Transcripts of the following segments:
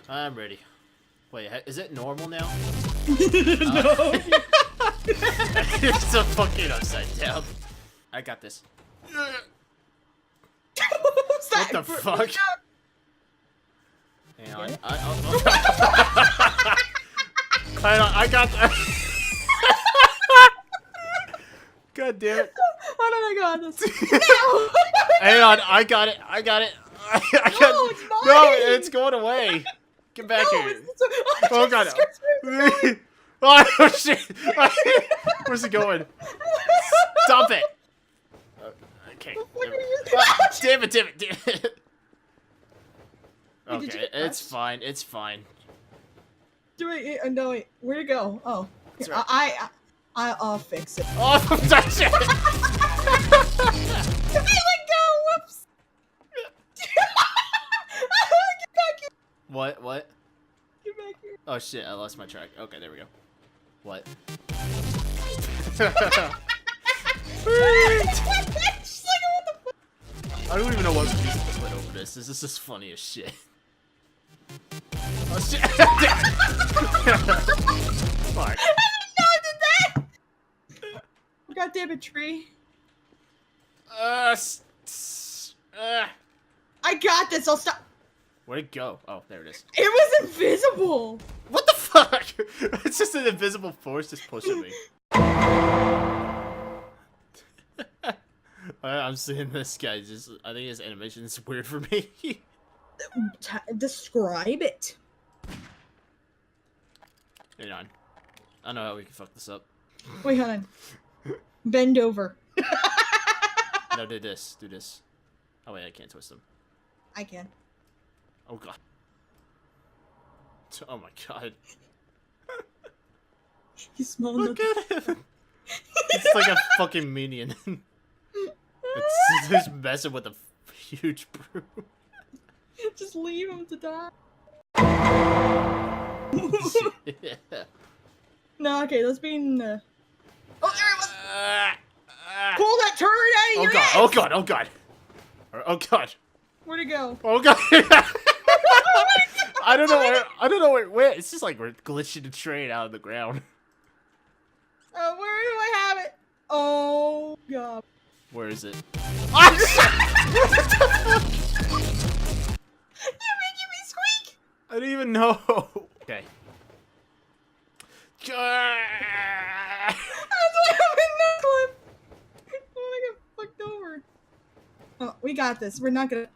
I'm ready. Wait, is it normal now? No. It's so fucking upside down. I got this. What the fuck? Hang on. Hang on, I got that. God damn it. How did I got this? Hang on, I got it. I got it. I got it's mine. No, it's going away. Get back here. Oh god. Oh shit. Where's it going? Stop it. Okay. Damn it, damn it, damn it. Okay, it's fine. It's fine. Do it. No, wait. Where'd it go? Oh. That's right. I'll fix it. Oh, touch it. Let go. Whoops. Get back here. What? Get back here. Oh shit, I lost my track. Okay, there we go. What? I don't even know what to use to put over this. This is just funny as shit. Oh shit! Fuck. God damn it, tree. I got this. I'll stop. Where'd it go? Oh, there it is. It was invisible. What the fuck? It's just an invisible force just pushing me. I'm seeing this guy just. I think his animation is weird for me. Describe it. Hang on. I don't know how we can fuck this up. Wait, hold on. Bend over. No, do this. Do this. Oh wait, I can't twist them. I can. Oh god. Oh my god. He's small Look enough. at him. It's like a fucking minion. It's just messing with a huge broom. Just leave him to die. Yeah. No, okay, let's be in the... Oh, there it was! Pull that turret out of your ass! Oh god, oh god. Oh god. Where'd it go? Oh god. I don't know where, it's just like we're glitching the train out of the ground. Where do I have it? Oh god. Where is it? You're making me squeak! I don't even know. Okay. That's why I'm in that clip. I'm gonna get fucked over. Oh, we got this. We're not gonna...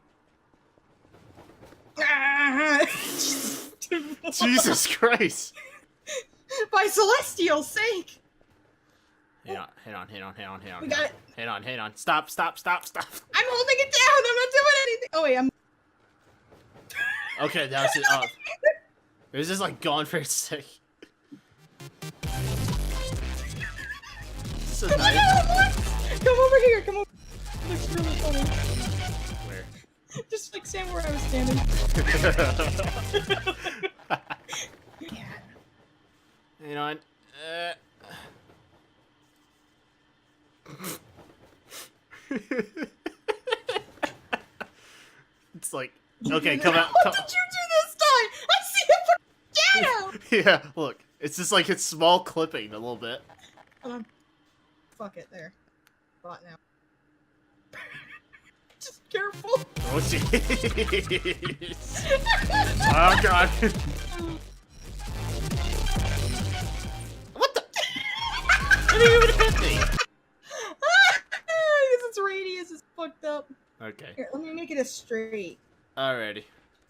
Jesus Christ. By celestial sake. Hang on. We got it. Hang on. Stop. I'm holding it down. I'm not doing anything. Oh wait, I'm... Okay, that was it. Oh. It was just like gone for a sec. This is nice. Come over here. Come over. Looks really funny. Where? Just like stand where I was standing. Hang on. It's like, okay, come out. What did you do this time? I see a shadow. Yeah, look. It's just like it's small clipping a little bit. Hold on. Fuck it, there. Bought now. Just careful. Oh jeez. Oh god. What the? It didn't even hit me. Because its radius is fucked up. Okay. Here, let me make it a straight. Alrighty.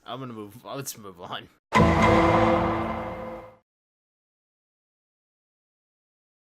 I'm gonna move. Let's move on.